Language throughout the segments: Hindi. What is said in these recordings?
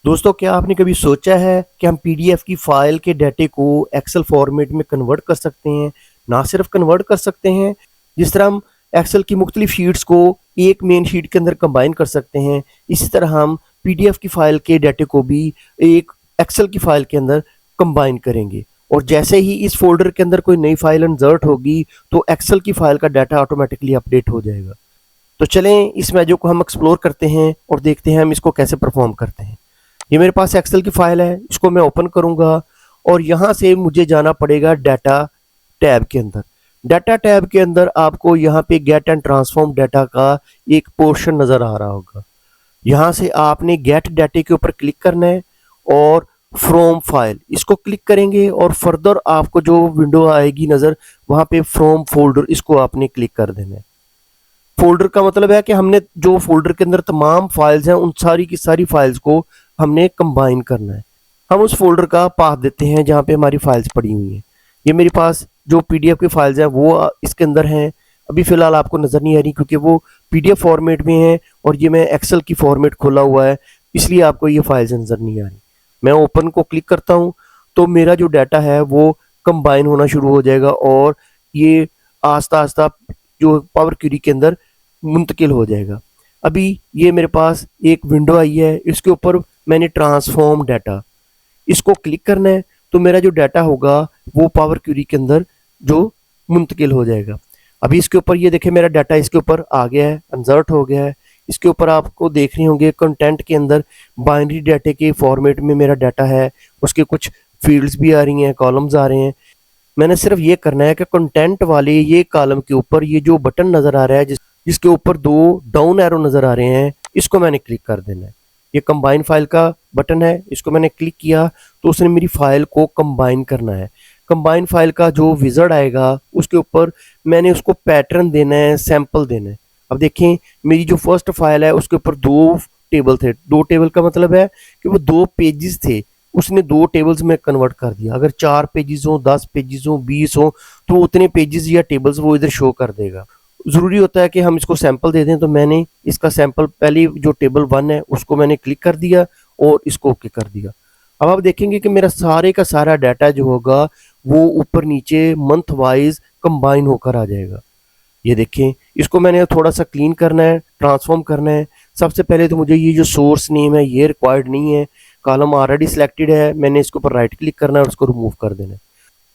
दोस्तों, क्या आपने कभी सोचा है कि हम पीडीएफ की फाइल के डाटे को एक्सेल फॉर्मेट में कन्वर्ट कर सकते हैं? ना सिर्फ कन्वर्ट कर सकते हैं, जिस तरह हम एक्सेल की मुख्तलिफ शीट्स को एक मेन शीट के अंदर कंबाइन कर सकते हैं, इसी तरह हम पीडीएफ की फाइल के डाटे को भी एक एक्सेल की फाइल के अंदर कंबाइन करेंगे। और जैसे ही इस फोल्डर के अंदर कोई नई फाइल इंसर्ट होगी तो एक्सेल की फाइल का डाटा ऑटोमेटिकली अपडेट हो जाएगा। तो चलें इस मैजिक को हम एक्सप्लोर करते हैं और देखते हैं हम इसको कैसे परफॉर्म करते हैं। ये मेरे पास एक्सेल की फाइल है, इसको मैं ओपन करूंगा और यहाँ से मुझे जाना पड़ेगा डाटा टैब के अंदर। डाटा टैब के अंदर आपको यहाँ पे गेट एंड ट्रांसफॉर्म डाटा का एक पोर्शन नज़र आ रहा होगा। यहाँ से आपने गेट डाटे के ऊपर क्लिक करना है और फ्रॉम फाइल इसको क्लिक करेंगे और फर्दर आपको जो विंडो आएगी नज़र, वहाँ पे फ्रॉम फोल्डर इसको आपने क्लिक कर देना है। फोल्डर का मतलब है कि हमने जो फोल्डर के अंदर तमाम फाइल्स हैं उन सारी की सारी फाइल्स को हमने कंबाइन करना है। हम उस फोल्डर का पाथ देते हैं जहाँ पे हमारी फाइल्स पड़ी हुई हैं। ये मेरे पास जो पीडीएफ की फाइल्स हैं वो इसके अंदर हैं। अभी फ़िलहाल आपको नज़र नहीं आ रही क्योंकि वो पीडीएफ फॉर्मेट में है और ये मैं एक्सेल की फॉर्मेट खोला हुआ है, इसलिए आपको ये फाइल्स नज़र नहीं आ रही। मैं ओपन को क्लिक करता हूँ तो मेरा जो डाटा है वो कंबाइन होना शुरू हो जाएगा और ये आस्ता आस्ता जो पावर क्वेरी के अंदर मुंतकिल हो जाएगा। अभी ये मेरे पास एक विंडो आई है, इसके ऊपर मैंने ट्रांसफॉर्म डाटा इसको क्लिक करना है तो मेरा जो डाटा होगा वो पावर क्वेरी के अंदर जो मुंतकिल हो जाएगा। अभी इसके ऊपर ये देखें मेरा डाटा इसके ऊपर आ गया है, इंसर्ट हो गया है। इसके ऊपर आपको देख रहे होंगे कंटेंट के अंदर बाइनरी डाटे के फॉर्मेट में मेरा डाटा है, उसके कुछ फील्ड्स भी आ रही हैं, कॉलम्स आ रहे हैं। मैंने सिर्फ ये करना है कि कंटेंट वाले ये कॉलम के ऊपर ये जो बटन नज़र आ रहा है जिसके ऊपर दो डाउन एरो नज़र आ रहे हैं, इसको मैंने क्लिक कर देना है। ये कंबाइन फाइल का बटन है, इसको मैंने क्लिक किया तो उसने मेरी फाइल को कंबाइन करना है। कंबाइन फाइल का जो विज़ार्ड आएगा उसके ऊपर मैंने उसको पैटर्न देना है, सैंपल देना है। अब देखें मेरी जो फर्स्ट फाइल है उसके ऊपर दो टेबल थे। दो टेबल का मतलब है कि वो दो पेजेस थे, उसने दो टेबल्स में कन्वर्ट कर दिया। अगर 4 पेजेस हो, 10 पेजेस हो, 20 हो तो उतने पेजेस या टेबल्स वो इधर शो कर देगा। ज़रूरी होता है कि हम इसको सैंपल दे दें, तो मैंने इसका सैंपल पहले जो टेबल 1 है उसको मैंने क्लिक कर दिया और इसको ओके कर दिया। अब आप देखेंगे कि मेरा सारे का सारा डाटा जो होगा वो ऊपर नीचे मंथ वाइज कंबाइन होकर आ जाएगा। ये देखें, इसको मैंने थोड़ा सा क्लीन करना है, ट्रांसफॉर्म करना है। सबसे पहले तो मुझे ये जो सोर्स नेम है ये रिक्वायर्ड नहीं है, कॉलम ऑलरेडी सिलेक्टेड है, मैंने इसके ऊपर राइट क्लिक करना है और उसको रिमूव कर देना है।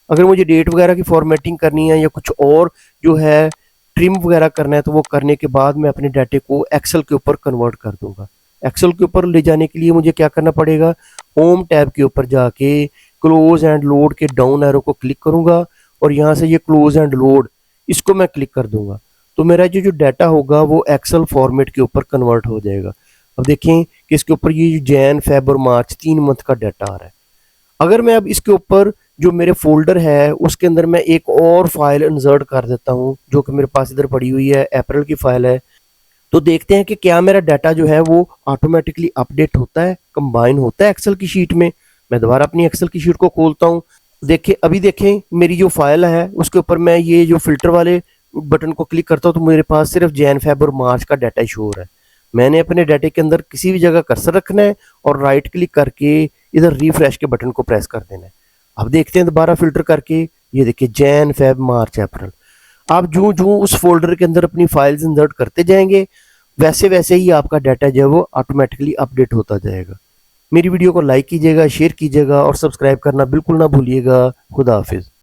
अगर मुझे डेट वगैरह की फॉर्मेटिंग करनी है या कुछ और जो है ट्रिम वगैरह करना है तो वो करने के बाद मैं अपने डाटे को एक्सेल के ऊपर कन्वर्ट कर दूंगा। एक्सेल के ऊपर ले जाने के लिए मुझे क्या करना पड़ेगा, होम टैब के ऊपर जाके क्लोज एंड लोड के डाउन एरो को क्लिक करूंगा और यहाँ से ये क्लोज एंड लोड इसको मैं क्लिक कर दूंगा तो मेरा जो डाटा होगा वो एक्सेल फॉर्मेट के ऊपर कन्वर्ट हो जाएगा। अब देखें कि इसके ऊपर ये जैन, फेब और मार्च 3 मंथ का डाटा आ रहा है। अगर मैं अब इसके ऊपर जो मेरे फोल्डर है उसके अंदर मैं एक और फाइल इंसर्ट कर देता हूँ जो कि मेरे पास इधर पड़ी हुई है, अप्रैल की फाइल है, तो देखते हैं कि क्या मेरा डाटा जो है वो ऑटोमेटिकली अपडेट होता है, कंबाइन होता है एक्सेल की शीट में। मैं दोबारा अपनी एक्सेल की शीट को खोलता हूँ। देखें, अभी देखें मेरी जो फाइल है उसके ऊपर मैं ये जो फिल्टर वाले बटन को क्लिक करता हूँ तो मेरे पास सिर्फ जैन, फेब और मार्च का डाटा शो हो रहा है। मैंने अपने डाटे के अंदर किसी भी जगह कर्सर रखना है और राइट क्लिक करके इधर रिफ्रेश के बटन को प्रेस कर देना है। अब देखते हैं दोबारा फिल्टर करके, ये देखिए जैन, फेब, मार्च, अप्रैल। आप जो जो उस फोल्डर के अंदर अपनी फाइल्स इंसर्ट करते जाएंगे वैसे वैसे ही आपका डाटा जो है वो ऑटोमेटिकली अपडेट होता जाएगा। मेरी वीडियो को लाइक कीजिएगा, शेयर कीजिएगा और सब्सक्राइब करना बिल्कुल ना भूलिएगा। खुदा हाफिज़।